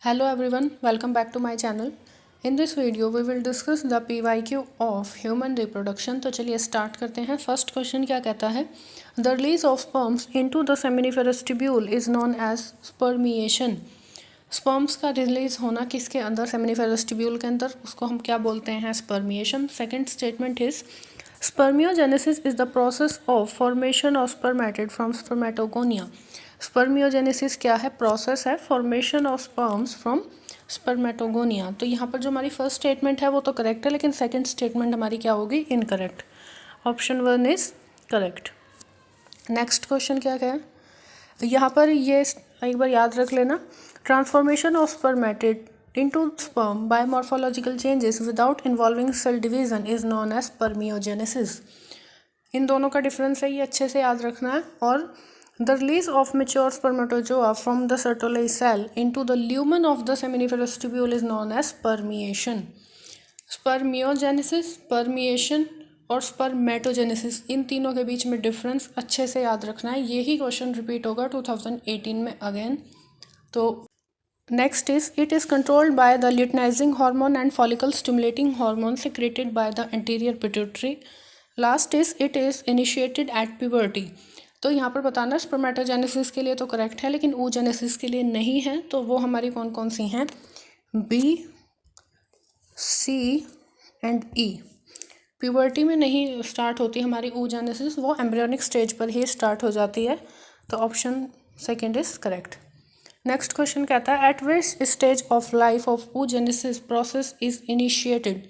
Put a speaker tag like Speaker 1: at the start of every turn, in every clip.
Speaker 1: Hello everyone, welcome back to my channel. In this video we will discuss the PYQ of human reproduction. तो चलिए start करते हैं. First question क्या कहता है? The release of sperms into the seminiferous tubule is known as spermiation. Sperms का release होना किसके अंदर? सेमिनिफेरस ट्यूब्यूल के अंदर. उसको हम क्या बोलते हैं? Spermiation. Second statement is spermiogenesis is the process of formation of spermatid from spermatogonia. Spermiogenesis क्या है? प्रोसेस है formation of sperms from spermatogonia. तो यहाँ पर जो हमारी फर्स्ट स्टेटमेंट है वो तो करेक्ट है, लेकिन सेकंड स्टेटमेंट हमारी क्या होगी? Incorrect. Option 1 is correct. Next question क्या है? यहाँ पर ये एक बार याद रख लेना. Transformation of spermatid into sperm by morphological changes without involving cell division is known as spermiogenesis. इन दोनों का डिफरेंस है, ये अच्छे से याद रखना है. और the release of mature spermatozoa from the Sertoli cell into the lumen of the seminiferous tubule is known as spermiation. Spermiogenesis, spermiation और स्पर्मेटोजेनेसिस, इन तीनों के बीच में डिफरेंस अच्छे से याद रखना है. यही क्वेश्चन रिपीट होगा 2018 में अगेन. तो next is it is controlled by the luteinizing hormone and follicle stimulating hormone secreted by the anterior pituitary. Last is it is initiated at puberty. तो यहाँ पर बताना स्पर्मेटोजेनेसिस के लिए तो करेक्ट है, लेकिन oogenesis के लिए नहीं है. तो वो हमारी कौन कौन सी हैं? B, C and E. Puberty में नहीं स्टार्ट होती हमारी oogenesis, वो एम्ब्रियोनिक स्टेज पर ही स्टार्ट हो जाती है. तो option second is correct. Next question कहता है at which stage of life of oogenesis process is initiated.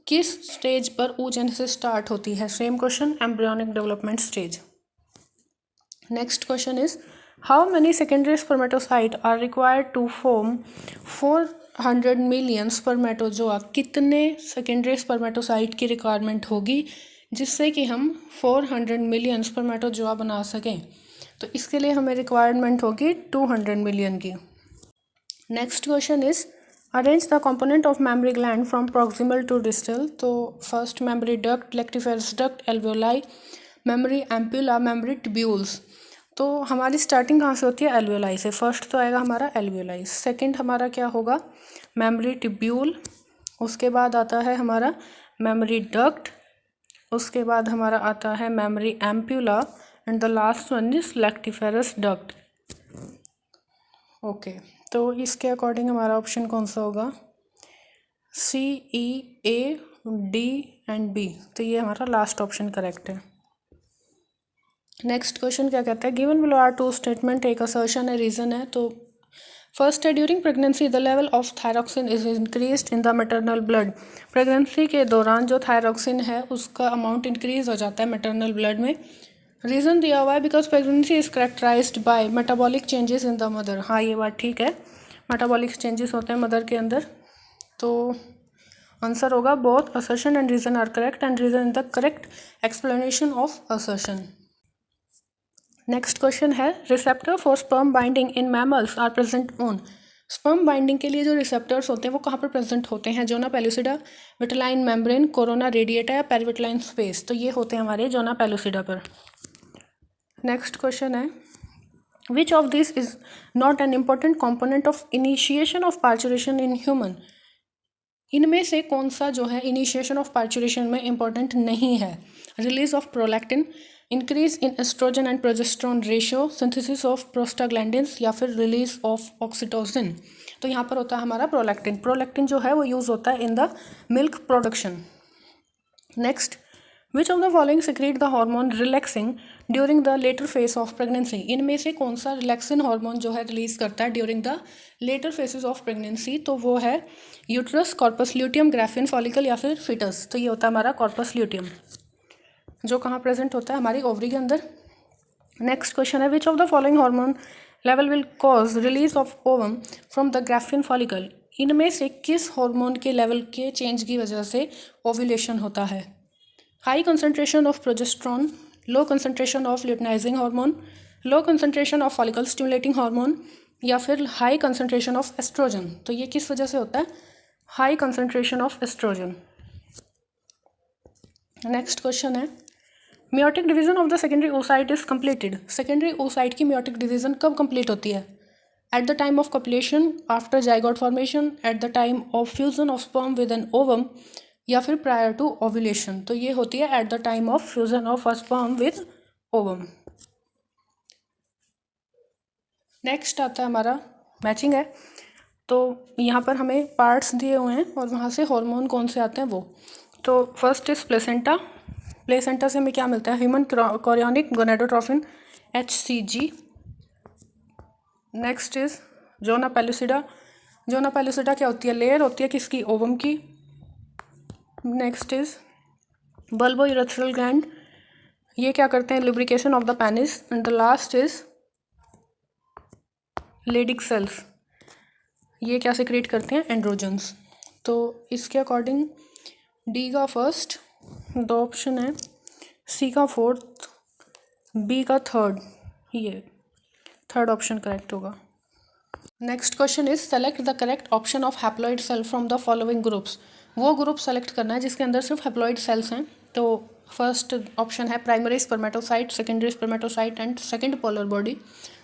Speaker 1: किस स्टेज पर oogenesis स्टार्ट होती है? Same question, embryonic development stage. Next question is how many secondary spermatocyte are required to form 400 million spermatozoa. कितने secondary spermatocyte की requirement होगी जिससे कि हम 400 मिलियन स्पर्मेटोजोआ बना सकें? तो इसके लिए हमें रिक्वायरमेंट होगी 200 मिलियन की. Next question is arrange the component of mammary gland from proximal to distal. तो first mammary duct, lactiferous duct, alveoli, mammary ampulla, mammary tubules. तो हमारी स्टार्टिंग कहाँ से होती है? एल्वियोलाई से. फर्स्ट तो आएगा हमारा एल्वियोलाई. सेकंड हमारा क्या होगा? Memory tubule. उसके बाद आता है हमारा मेमरी डक्ट. उसके बाद हमारा आता है memory ampulla and the last one is lactiferous duct. Okay, तो इसके अकॉर्डिंग हमारा ऑप्शन कौन सा होगा? C, E, A, D and B. तो ये हमारा लास्ट ऑप्शन करेक्ट है. नेक्स्ट क्वेश्चन क्या कहता है? Given below are two statement, एक असर्शन है, रीजन है. तो फर्स्ट है during pregnancy the level of thyroxine is increased in the maternal blood. Pregnancy के दौरान जो थायरॉक्सिन है उसका अमाउंट इंक्रीज हो जाता है मैटरनल ब्लड में. रीज़न दिया हुआ है because pregnancy is characterised by metabolic changes in the mother. हाँ, ये बात ठीक है, मेटाबॉलिक चेंजेस होते हैं मदर के अंदर. तो आंसर होगा both assertion and reason are correct and reason is the correct explanation of assertion. Next question है receptor for sperm binding in mammals are present on. Sperm binding के लिए जो रिसेप्टर्स होते हैं वो कहाँ पर प्रेजेंट होते हैं? Zona pellucida, vitelline membrane, corona radiata या पेरिविटलाइन स्पेस. तो ये होते हैं हमारे जोना पेलुसिडा पर. नेक्स्ट क्वेश्चन है which of this is not an important component of initiation of parturition in human. इनमें से कौन सा जो है इनिशिएशन ऑफ पार्चुरेशन में इम्पॉर्टेंट नहीं है? Release of prolactin, increase in oestrogen and progesterone ratio, synthesis of prostaglandins या फिर रिलीज ऑफ ऑक्सीटोसिन. तो यहाँ पर होता है हमारा प्रोलैक्टिन. प्रोलैक्टिन जो है वो यूज़ होता है in the milk production. Next which of the following secrete the hormone relaxing during the later phase of pregnancy. इनमें से कौन सा रिलैक्सिन हार्मोन जो है रिलीज करता है during the later phases of pregnancy? तो वो है uterus, corpus luteum, graafian follicle या फिर फिटस. तो ये होता है हमारा कॉर्पस ल्यूटियम, जो कहाँ प्रेजेंट होता है? हमारी ओवरी के अंदर. नेक्स्ट क्वेश्चन है which of the following hormone level will cause release of ovum from the graphene follicle. इनमें से किस हार्मोन के लेवल के चेंज की वजह से ओव्यूलेशन होता है? High concentration of progesterone, low concentration of luteinizing hormone, low concentration of follicle stimulating hormone या फिर हाई कंसनट्रेशन ऑफ एस्ट्रोजन. तो ये किस वजह से होता है? High concentration of estrogen. Next question है meiotic division of the secondary oocyte is completed. Secondary oocyte की मियोटिक डिवीजन कब कंप्लीट होती है? at the time of copulation, after zygote formation, at the time of fusion of sperm with an ovum, या फिर prior to ovulation। तो ये होती है at the time of fusion of a sperm with ovum। Next आता है हमारा matching है। तो यहाँ पर हमें पार्ट्स दिए हुए हैं और वहाँ से हार्मोन कौन से आते हैं वो। तो फर्स्ट इज प्लेसेंटा। प्लेसेंटा से हमें क्या मिलता है, human chorionic gonadotrophin HCG। Next is zona pellucida. Zona pellucida क्या होती है, लेयर होती है किसकी, ओवम की। Next is bulbo urethral gland, ये क्या करते हैं, lubrication of the penis. And the last is Leydig cells, ये क्या सिक्रेट करते हैं, एंड्रोजन्स। तो इसके अकॉर्डिंग डी का फर्स्ट, दो ऑप्शन है, सी का फोर्थ, बी का थर्ड, ये थर्ड ऑप्शन करेक्ट होगा। Next question is select the correct option of haploid cell from the following groups. वो ग्रुप सेलेक्ट करना है जिसके अंदर सिर्फ हैप्लॉइड सेल्स हैं। तो फर्स्ट ऑप्शन है primary spermatocyte, secondary spermatocyte and second polar body.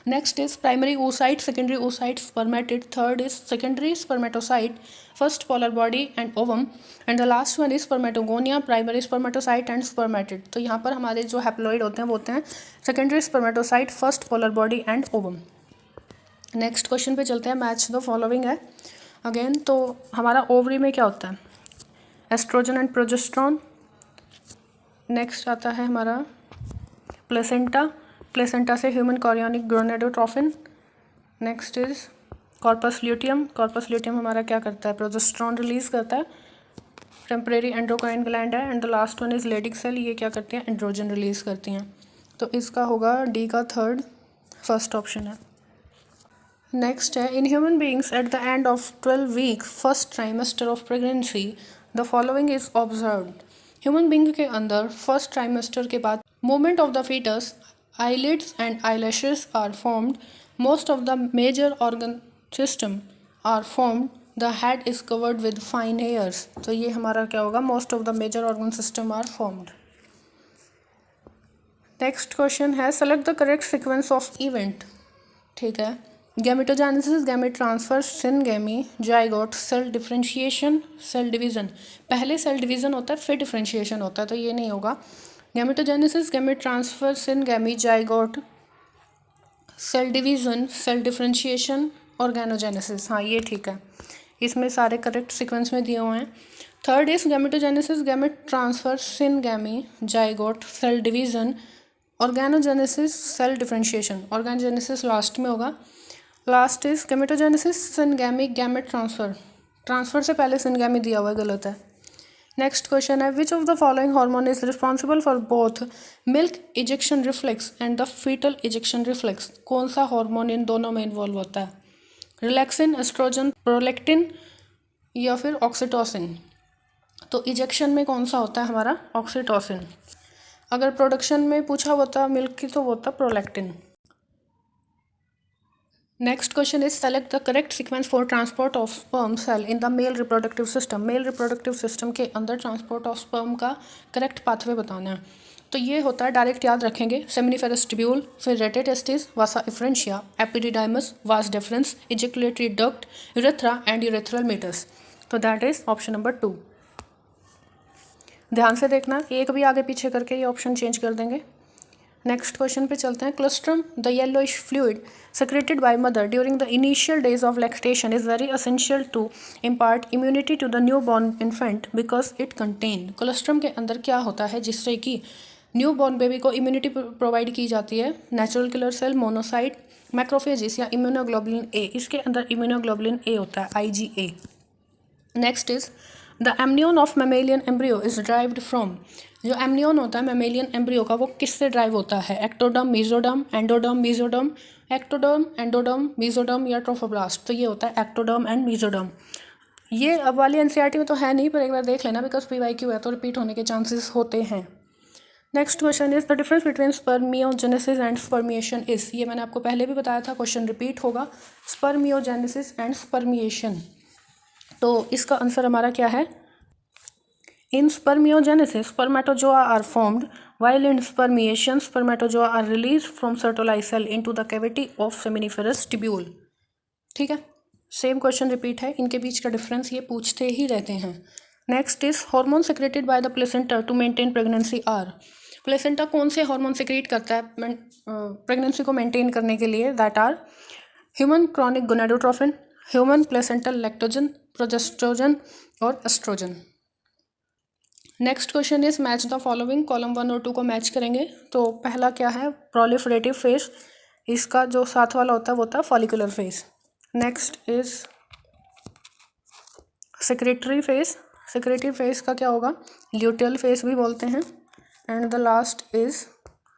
Speaker 1: Next is primary oocyte, secondary oocyte, spermatid। Third is secondary spermatocyte, first polar body and ovum. And the last one is spermatogonia, primary spermatocyte and spermatid. तो यहाँ पर हमारे जो haploid होते हैं वो होते हैं secondary spermatocyte, first polar body and ovum. Next question पे चलते हैं, मैच द फॉलोइंग है अगेन। तो हमारा ओवरी में क्या होता है, एस्ट्रोजन एंड प्रोजेस्ट्रॉन। नेक्स्ट आता है हमारा प्लेसेंटा, प्लेसेंटा से human chorionic gonadotrophin. Next is corpus luteum, corpus luteum हमारा क्या करता है, प्रोजेस्ट्रॉन रिलीज करता है, टेम्परेरी एंडोक्राइन ग्लैंड है। And the last one is Leydig cell, ये क्या करती हैं, एंड्रोजन रिलीज करती हैं। तो इसका होगा डी का थर्ड, फर्स्ट ऑप्शन है। नेक्स्ट है, in human beings at the end of 12 weeks first trimester of pregnancy the following is observed. Human being के अंदर फर्स्ट ट्राइमेस्टर के बाद movement of the foetus, eyelids and eyelashes are formed, most of the major organ system are formed, the head is covered with fine hairs। तो ये हमारा क्या होगा, most of the major organ system are formed। Next question है, select the correct sequence of event. ठीक है, gametogenesis, gamete transfer, syngamy, zygote, cell differentiation, cell division. पहले cell division होता है फिर डिफरेंशिएशन होता है, तो ये नहीं होगा। Gametogenesis, gamete transfer, syngamy, zygote, cell division, cell differentiation, organogenesis. हाँ ये ठीक है, इसमें सारे करेक्ट सीक्वेंस में दिए हुए हैं। Third is gametogenesis, gamete transfer, syngamy, zygote, cell division, organogenesis, cell differentiation. Organogenesis last में होगा। Last is gametogenesis, syngamy, gamete transfer. Transfer से पहले सिनगैमी दिया हुआ है, गलत है। नेक्स्ट क्वेश्चन है, which of the following hormone is responsible for both milk ejection reflex and the foetal ejection reflex. कौन सा हार्मोन इन दोनों में इन्वॉल्व होता है, रिलैक्सिन, एस्ट्रोजन, प्रोलेक्टिन या फिर ऑक्सीटोसिन। तो इजेक्शन में कौन सा होता है हमारा, ऑक्सीटोसिन। अगर प्रोडक्शन में पूछा होता मिल्क की तो वो होता prolactin. Next question is select the correct sequence for transport of sperm cell in the male reproductive system. Male reproductive system के अंदर ट्रांसपोर्ट ऑफ स्पर्म का करेक्ट पाथवे बताना है। तो ये होता है, डायरेक्ट याद रखेंगे, सेमिनिफेरस ट्यूब्यूल, फिर rete testis, vasa efferentia, epididymis, vas deferens, ejaculatory duct, urethra and urethral meatus. तो दैट इज ऑप्शन नंबर 2। ध्यान से देखना, एक भी आगे पीछे करके ये ऑप्शन चेंज कर देंगे। नेक्स्ट क्वेश्चन पे चलते हैं, colostrum, the yellowish fluid secreted by mother during the initial days of lactation is very essential to impart immunity to the newborn infant because it contain। Colostrum के अंदर क्या होता है जिससे कि न्यूबॉर्न बेबी को इम्यूनिटी प्रोवाइड की जाती है, natural killer cell, monocyte, macrophages या इम्यूनोग्लोबुलिन ए। इसके अंदर इम्यूनोग्लोबुलिन ए होता है, IgA। Next is the amnion of mammalian embryo is derived from. जो एमनियन होता है मेमेलियन एम्ब्रियो का, वो किससे ड्राइव होता है, ectoderm, mesoderm, endoderm, mesoderm, ectoderm, endoderm, mesoderm या ट्रोफोब्लास्ट। तो ये होता है एक्टोडर्म एंड मेसोडर्म। ये अब वाली NCERT में तो है नहीं, पर एक बार देख लेना बिकॉज PYQ है तो रिपीट होने के चांसेस होते हैं। Next question is the difference between spermiogenesis and spermiation is. ये मैंने आपको पहले भी बताया था, क्वेश्चन रिपीट होगा, स्पर्मियोजेनेसिस एंड स्पर्मिएशन। तो इसका आंसर हमारा क्या है, in spermiogenesis spermatozoa are formed while in spermiation spermatozoa are released from Sertoli cell into the cavity of seminiferous tubule। ठीक है, सेम क्वेश्चन रिपीट है, इनके बीच का डिफरेंस ये पूछते ही रहते हैं। Next is hormone secreted by the placenta to maintain pregnancy are. Placenta कौन से हार्मोन सिक्रेट करता है प्रेगनेंसी को मेंटेन करने के लिए? That are human chorionic gonadotrophin, human placental lactogen, progestrogen और estrogen. Next question is match the following, column 1 और 2 को मैच करेंगे। तो पहला क्या है? प्रोलिफरेटिव फेज, इसका जो साथ वाला होता है वो होता है follicular phase. Next is secretory phase, secretory phase का क्या होगा? ल्यूटियल फेज भी बोलते हैं। And the last is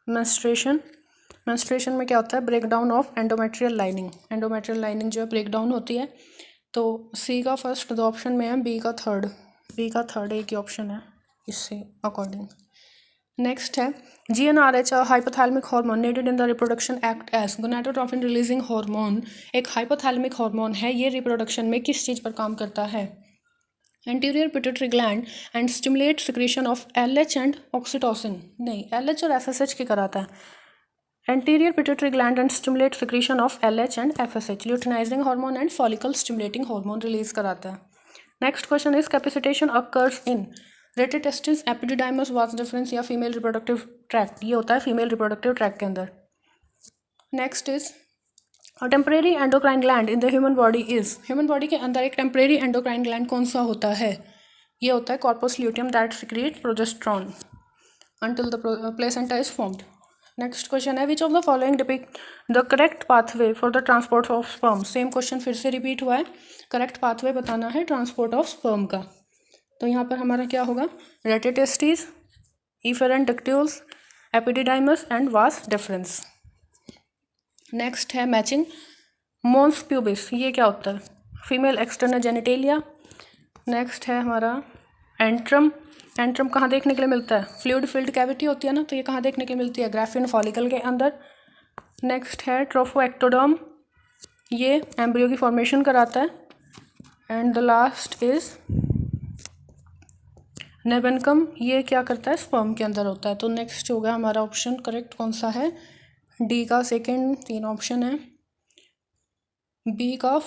Speaker 1: menstruation, menstruation में क्या होता है? Break down of endometrial lining, endometrial lining जो है ब्रेक डाउन होती है। तो सी का फर्स्ट 2 ऑप्शन में है, बी का थर्ड एक ही ऑप्शन है इससे अकॉर्डिंग। नेक्स्ट है GnRH hypothalamic hormone needed in the reproduction act as gonadotrophin releasing hormone, एक हाइपोथैलेमिक हार्मोन है, ये रिप्रोडक्शन में किस चीज़ पर काम करता है? Anterior pituitary gland and stimulate secretion of LH and oxytocin. नहीं, LH और FSH की कराता है। Anterior pituitary gland and stimulate secretion of LH and FSH, luteinizing hormone and follicle stimulating hormone release कराता है। Next question is capacitation occurs in rated testis, epididymis, vas deferens या female reproductive tract. ये होता है female reproductive tract के अंदर। Next is temporary endocrine gland in the human body is, human body के अंदर एक टेम्परेरी एंडोक्राइन ग्लैंड कौन सा होता है? ये होता है corpus luteum that secrete progesterone until the placenta is formed. Next question है which of the following depict the correct pathway for the transport of sperm. Same question फिर से रिपीट हुआ है, करेक्ट पाथवे बताना है ट्रांसपोर्ट ऑफ स्पर्म का। तो यहाँ पर हमारा क्या होगा? Rete testis, efferent ductules, epididymis and vas deferens. Next है मैचिंग मोन्स प्यूबिस, ये क्या होता है? Female external genitalia. नेक्स्ट है हमारा एंट्रम, एंट्रम कहाँ देखने के लिए मिलता है? फ्लूइड फिल्ड कैविटी होती है ना, तो ये कहाँ देखने के लिए मिलती है? ग्राफिन फॉलिकल के अंदर। नेक्स्ट है ट्रोफोएक्टोडर्म, ये एम्ब्रियो की फॉर्मेशन कराता है। एंड द लास्ट इज नेबेनकम, ये क्या करता है? स्पर्म के अंदर होता है। तो नेक्स्ट होगा हमारा ऑप्शन करेक्ट कौन सा है? डी का सेकेंड, 3 ऑप्शन है, बी का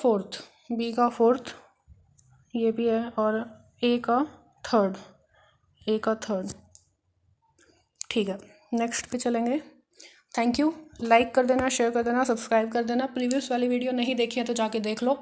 Speaker 1: फोर्थ ये भी है, और ए का थर्ड। ठीक है, नेक्स्ट पे चलेंगे। थैंक यू, लाइक कर देना, शेयर कर देना, सब्सक्राइब कर देना। प्रीवियस वाली वीडियो नहीं देखी है तो जाके देख लो।